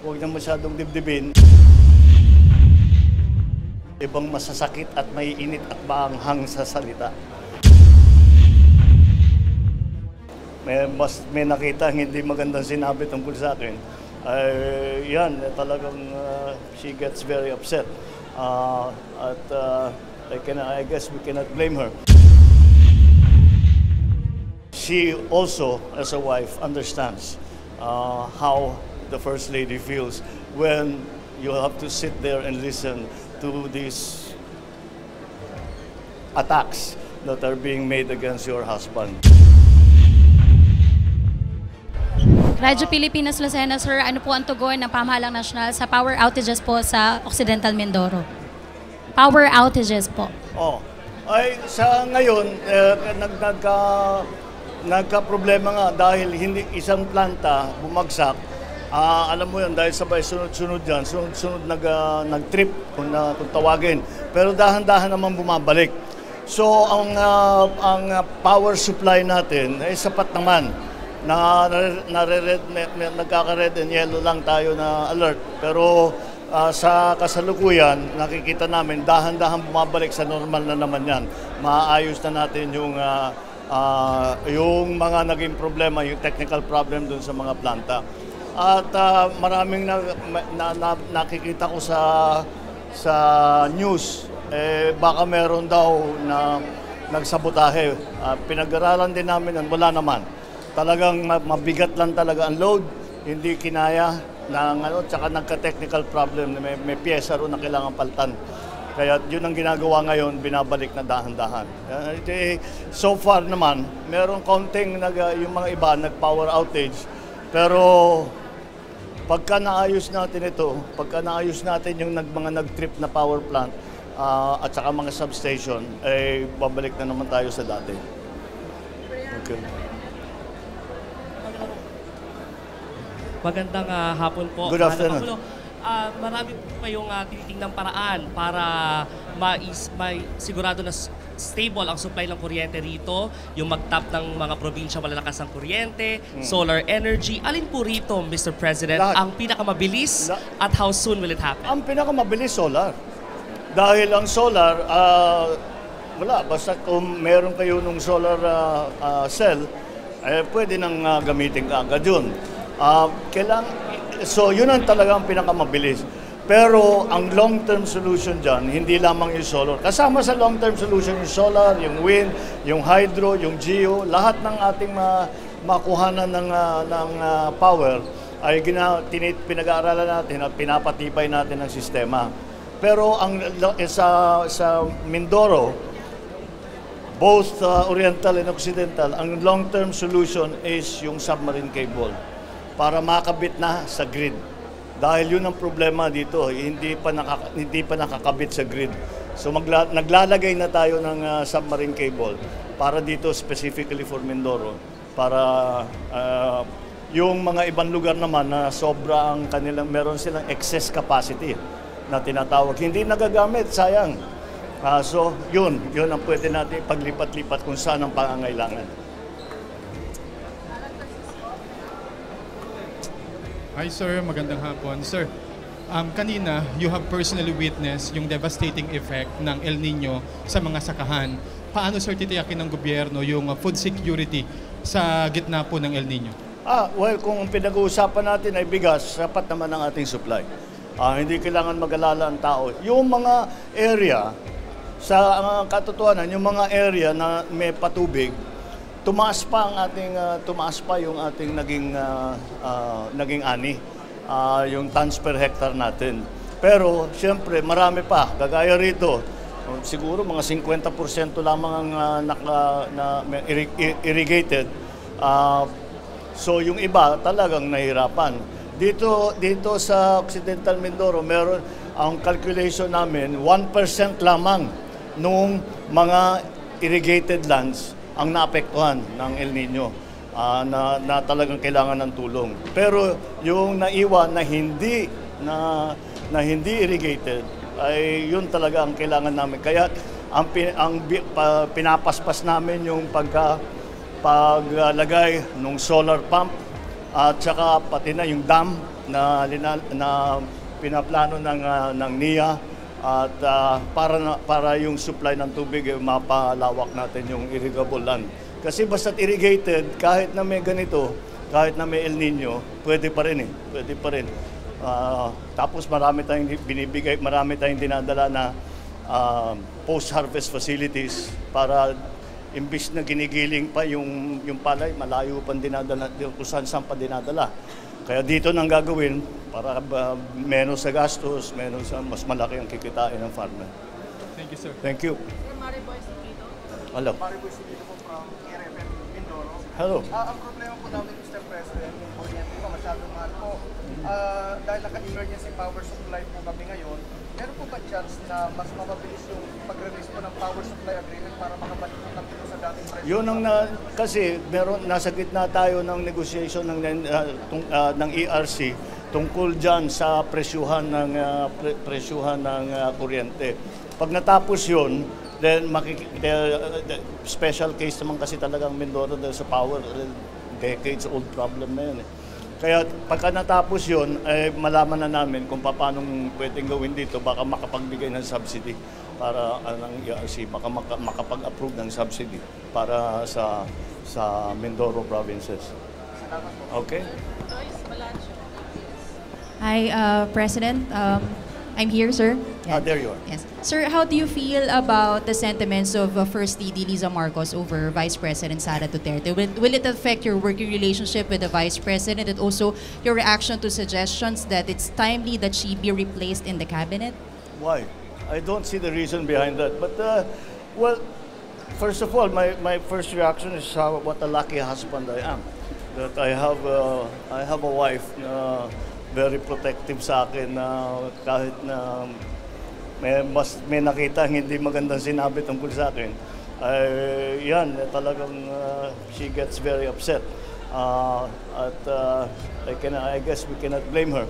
huwag na masyadong dibdibin. Ibang masasakit at may init at maanghang sa salita. May nakita hindi magandang sinabi tungkol sa akin. Yan, talagang she gets very upset. I guess we cannot blame her. She also, as a wife, understands how the First Lady feels when you have to sit there and listen to these attacks that are being made against your husband. Radyo Pilipinas Lucena, sir, ano po ang tugon ng pamahalang nasyonal sa power outages po sa Occidental Mindoro? Power outages po. Ay sa ngayon, nagka-problema nga dahil hindi isang planta bumagsak. Alam mo yan, dahil sabay sunod-sunod yan, sunod-sunod nag-trip kung tawagin. Pero dahan-dahan naman bumabalik. So ang power supply natin ay sapat naman. Nagkaka-red and yellow lang tayo na alert. Pero sa kasalukuyan, nakikita namin dahan-dahan bumabalik sa normal na naman yan. Maayos na natin yung mga naging problema, yung technical problem dun sa mga planta. At maraming nakikita ko sa news, baka meron daw na nagsabotahe. Pinag-aralan din namin yan, wala naman. Talagang mabigat lang talaga ang load, hindi kinaya tsaka nagka-technical problem, may pyesa ro na kailangan paltan. Kaya yun ang ginagawa ngayon, binabalik na dahan-dahan. So far naman, meron konting yung mga iba nag-power outage, pero pagka naayos natin ito, pagka naayos natin yung mga nag-trip na power plant at saka mga substation, babalik na naman tayo sa dati. Okay. Magandang hapon po. Good afternoon. Marami po kayong tinitingnang paraan para sigurado na stable ang supply ng kuryente rito, yung mag-tap ng mga probinsya malalakas ang kuryente, solar energy. Alin po rito, Mr. President, ang pinakamabilis at how soon will it happen? Ang pinakamabilis, solar. Dahil ang solar, wala, basta kung meron kayo ng solar cell, pwede nang gamitin ka agad yun. So yun ang talagang pinakamabilis. Pero ang long-term solution dyan, hindi lamang yung solar. Kasama sa long-term solution yung solar, yung wind, yung hydro, yung geo, lahat ng ating makuhanan ng power ay pinag-aaralan natin at pinapatibay natin ang sistema. Pero sa Mindoro, both Oriental and Occidental, ang long-term solution is yung submarine cable para makabit na sa grid. Dahil yun ang problema dito, hindi pa nakakabit sa grid. So naglalagay na tayo ng submarine cable para dito specifically for Mindoro. Para yung mga ibang lugar naman na sobra ang kanilang, meron silang excess capacity na tinatawag. Hindi nagagamit, sayang. So yun ang pwede natin paglipat-lipat kung saan ang pangangailangan. Hi sir, magandang hapon. Sir, kanina you have personally witnessed yung devastating effect ng El Nino sa mga sakahan. Paano sir titiyakin ng gobyerno yung food security sa gitna po ng El Nino? Well, kung pinag-uusapan natin ay bigas, sapat naman ang ating supply. Hindi kailangan mag-alala ang tao. Yung mga area, sa katotohanan, yung mga area na may patubig, tumaas pa yung ating naging ani, yung tons per hectare natin. Pero siyempre marami pa, kagaya rito, siguro mga 50% lamang ang irrigated. So yung iba talagang nahirapan. Dito sa Occidental Mindoro, meron ang calculation namin 1% lamang nung mga irrigated lands ang naapektuhan ng El Nino na talagang kailangan ng tulong. Pero yung naiwan na hindi irrigated ay yun talaga ang kailangan namin. Kaya ang pinapaspas namin yung paglagay ng solar pump at saka pati na yung dam na pinaplano ng NIA at para yung supply ng tubig mapalawak natin yung irrigable land. Kasi basta't irrigated, kahit na may ganito, kahit na may El Nino, pwede pa rin. Pwede pa rin. Tapos marami tayong binibigay, marami tayong dinadala na post-harvest facilities para imbis na ginigiling pa yung palay, malayo pang dinadala, kung saan pa dinadala. Kaya dito nang gagawin para menos sa gastos, menos sa mas malaki ang kikitain ng farmer. Thank you, sir. Thank you. Hello. Hello. Ang problema po namin, Mr. President, yung kuryente po masyadong mahal po. Dahil naka-emergency power supply po kami ngayon, meron po ba chance na mas mapabilis yung pag-release po ng power supply agreement para makabalik po kami sa dating presyo? Yun ang kasi nasa gitna tayo ng negotiation ng ERC tungkol dyan sa presyuhan ng kuryente. Pag natapos yun, then special case naman kasi talagang Mindoro dahil sa power, decades old problem na yun. Kaya pagka natapos yun, malaman na namin kung paano pwedeng gawin dito, baka makapagbigay ng subsidy para ng ERC, baka makapag-approve ng subsidy para sa Mindoro provinces. Okay? Hi, President. I'm here, sir. There you are. Yes. Sir, how do you feel about the sentiments of First Lady Liza Marcos over Vice President Sara Duterte? Will it affect your working relationship with the Vice President and also your reaction to suggestions that it's timely that she be replaced in the cabinet? Why? I don't see the reason behind that. But, well, first of all, my first reaction is what a lucky husband I am. That I have a wife very protective sa akin na kahit na may nakita hindi magandang sinabi tungkol sa akin, talagang she gets very upset. I guess we cannot blame her.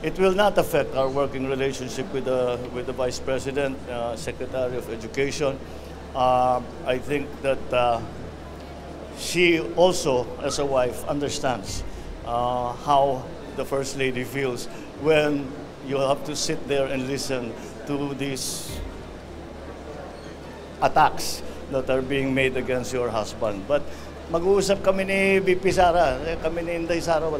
It will not affect our working relationship with the Vice President, Secretary of Education. I think that she also, as a wife, understands how the First Lady feels when you have to sit there and listen to these attacks that are being made against your husband. But mag-uusap kami ni VP Sara, kami ni Inday Sara,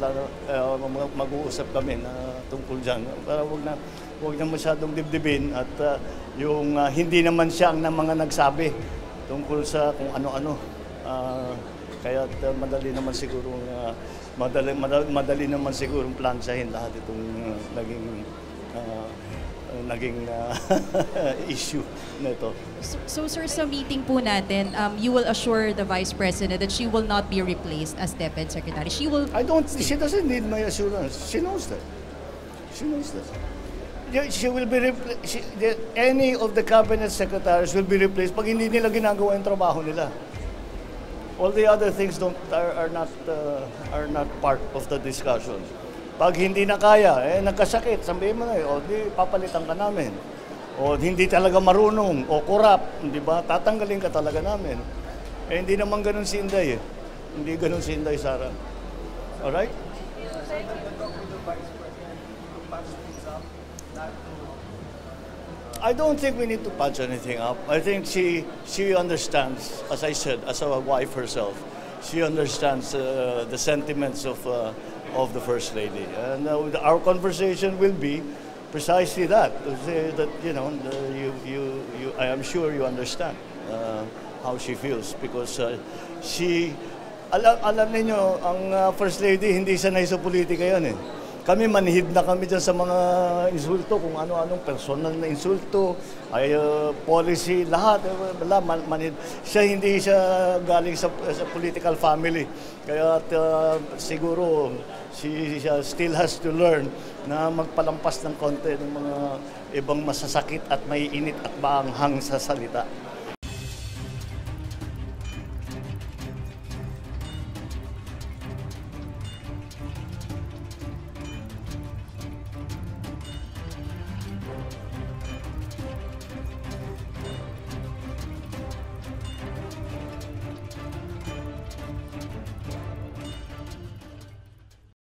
mag-uusap kami na tungkol dyan. Para huwag na masyadong dibdibin at yung hindi naman siya ang mga nagsabi tungkol sa kung ano-ano. Kaya madali naman siguro madali naman siguro plansahin lahat itong naging issue nito. So sir, sa meeting po natin, you will assure the Vice President that she will not be replaced as DepEd Secretary. She doesn't need my assurance. She knows that. She knows that. She will be any of the cabinet secretaries will be replaced pag hindi nila ginagawa yung trabaho nila. All the other things are not part of the discussion. Pag hindi na kaya, nagkasakit, sabihin mo na, di papalitan ka namin. O hindi talaga marunong, o corrupt, di ba? Tatanggalin ka talaga namin. Hindi naman ganun si Inday. Hindi ganun si Inday Sara. Alright? I don't think we need to patch anything up. I think she understands, as I said, as a wife herself, she understands the sentiments of the First Lady. And our conversation will be precisely that, to say that, I am sure you understand how she feels because alam niyo, ang First Lady hindi sanay sa politika yan eh. Kami manhid na kami dyan sa mga insulto, kung ano-anong personal na insulto, policy, lahat. Manhid. Hindi siya galing sa political family. Kaya siguro, she still has to learn na magpalampas ng konti ng mga ibang masasakit at may init at maanghang sa salita.